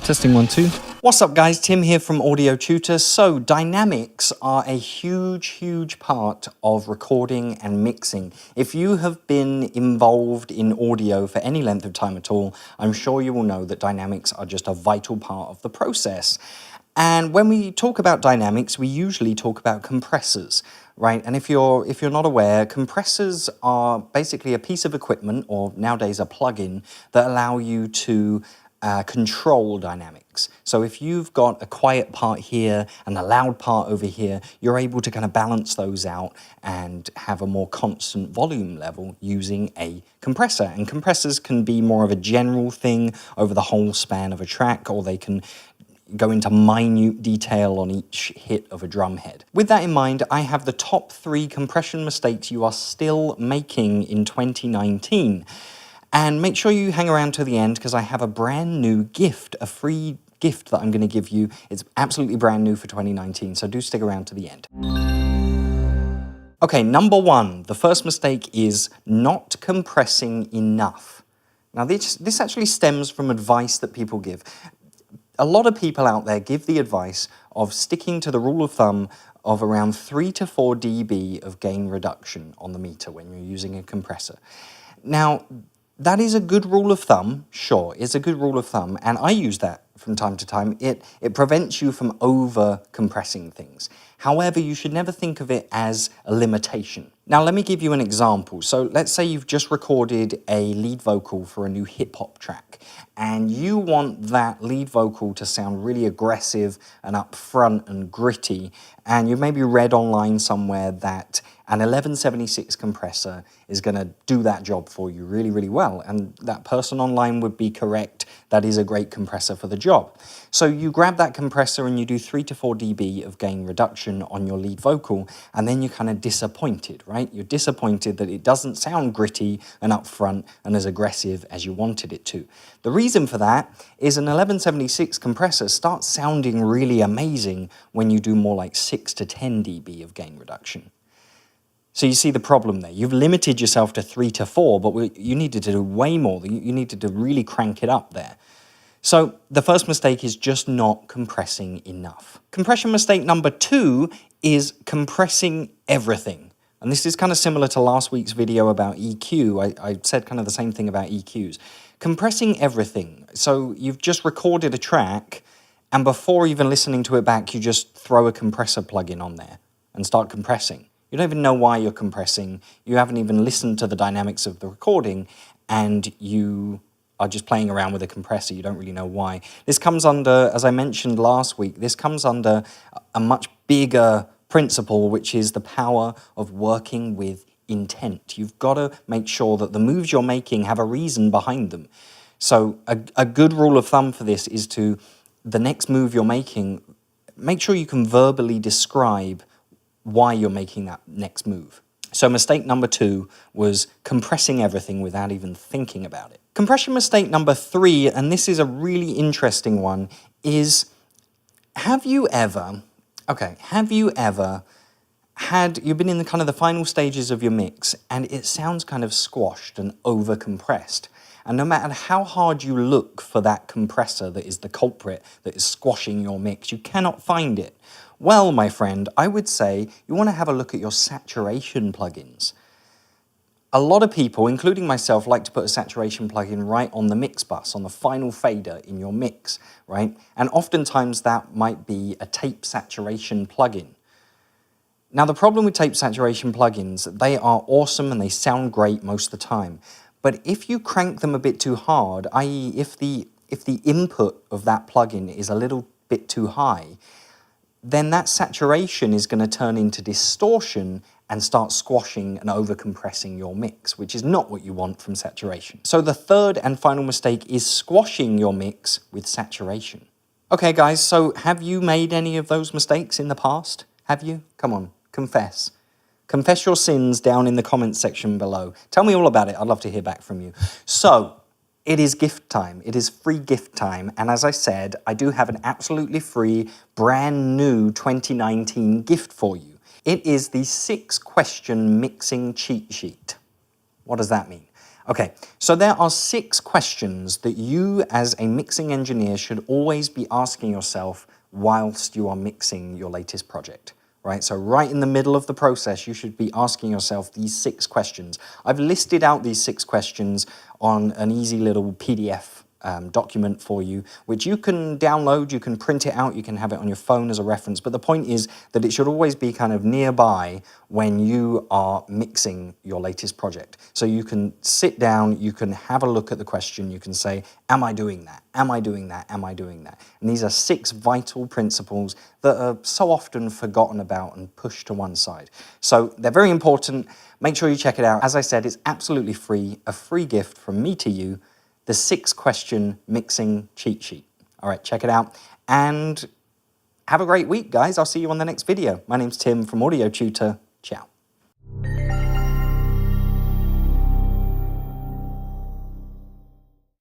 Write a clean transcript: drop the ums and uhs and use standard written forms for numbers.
Testing 1, 2. What's up guys, Tim here from Audio Tutor. So dynamics are a huge part of recording and mixing. If you have been involved in audio for any length of time at all, I'm sure you will know that dynamics are just a vital part of the process. And when we talk about dynamics, we usually talk about compressors, right? And if you're not aware, compressors are basically a piece of equipment, or nowadays a plugin, that allow you to control dynamics. So if you've got a quiet part here and a loud part over here, you're able to kind of balance those out and have a more constant volume level using a compressor. And compressors can be more of a general thing over the whole span of a track, or they can go into minute detail on each hit of a drum head. With that in mind, I have the top 3 compression mistakes you are still making in 2019. And make sure you hang around to the end because I have a brand new gift, a free gift that I'm going to give you. It's absolutely brand new for 2019, so do stick around to the end. Okay, number 1, the first mistake is not compressing enough. Now this actually stems from advice that people give. A lot of people out there give the advice of sticking to the rule of thumb of around 3 to 4 dB of gain reduction on the meter when you're using a compressor. Now, that is a good rule of thumb, sure, it's a good rule of thumb, and I use that from time to time. It prevents you from over-compressing things. However, you should never think of it as a limitation. Now, let me give you an example. So let's say you've just recorded a lead vocal for a new hip-hop track, and you want that lead vocal to sound really aggressive and upfront and gritty, and you've maybe read online somewhere that an 1176 compressor is going to do that job for you really well, and that person online would be correct. That is a great compressor for the job. So you grab that compressor and you do 3 to 4 dB of gain reduction on your lead vocal, and then you're kind of disappointed, right? You're disappointed that it doesn't sound gritty and upfront and as aggressive as you wanted it to. The reason for that is an 1176 compressor starts sounding really amazing when you do more like 6 to 10 dB of gain reduction. So you see the problem there. You've limited yourself to 3 to 4, but you needed to do way more. You needed to really crank it up there. So the first mistake is just not compressing enough. Compression mistake number 2 is compressing everything. And this is kind of similar to last week's video about EQ. I said kind of the same thing about EQs. Compressing everything. So you've just recorded a track, and before even listening to it back, you just throw a compressor plugin on there and start compressing. You don't even know why you're compressing. You haven't even listened to the dynamics of the recording, and you are just playing around with a compressor. You don't really know why. This comes under, as I mentioned last week, this comes under a much bigger principle, which is the power of working with intent. You've got to make sure that the moves you're making have a reason behind them. So a good rule of thumb for this is to, the next move you're making, make sure you can verbally describe why you're making that next move. So mistake number 2 was compressing everything without even thinking about it. Compression mistake number 3, and this is a really interesting one, is have you ever had, you've been in the kind of the final stages of your mix and it sounds kind of squashed and over compressed, and no matter how hard you look for that compressor that is the culprit that is squashing your mix, you cannot find it. Well, my friend, I would say you want to have a look at your saturation plugins. A lot of people, including myself, like to put a saturation plugin right on the mix bus, on the final fader in your mix, right? And oftentimes that might be a tape saturation plugin. Now, the problem with tape saturation plugins, they are awesome and they sound great most of the time. But if you crank them a bit too hard, i.e. if the input of that plugin is a little bit too high, then that saturation is going to turn into distortion and start squashing and over-compressing your mix, which is not what you want from saturation. So the third and final mistake is squashing your mix with saturation. Okay guys, so have you made any of those mistakes in the past? Have you? Come on, confess. Confess your sins down in the comments section below. Tell me all about it. I'd love to hear back from you. So, it is gift time. It is free gift time. And as I said, I do have an absolutely free, brand new 2019 gift for you. It is the 6-question mixing cheat sheet. What does that mean? Okay, so there are 6 questions that you as a mixing engineer should always be asking yourself whilst you are mixing your latest project, right? So right in the middle of the process, you should be asking yourself these 6 questions. I've listed out these 6 questions on an easy little PDF document for you, which you can download, you can print it out, you can have it on your phone as a reference. But the point is that it should always be kind of nearby when you are mixing your latest project. So you can sit down, you can have a look at the question, you can say, am I doing that? Am I doing that? Am I doing that? And these are 6 vital principles that are so often forgotten about and pushed to one side. So they're very important. Make sure you check it out. As I said, it's absolutely free, a free gift from me to you, the 6-question mixing cheat sheet. All right, check it out. And have a great week, guys. I'll see you on the next video. My name's Tim from Audio Tutor. Ciao.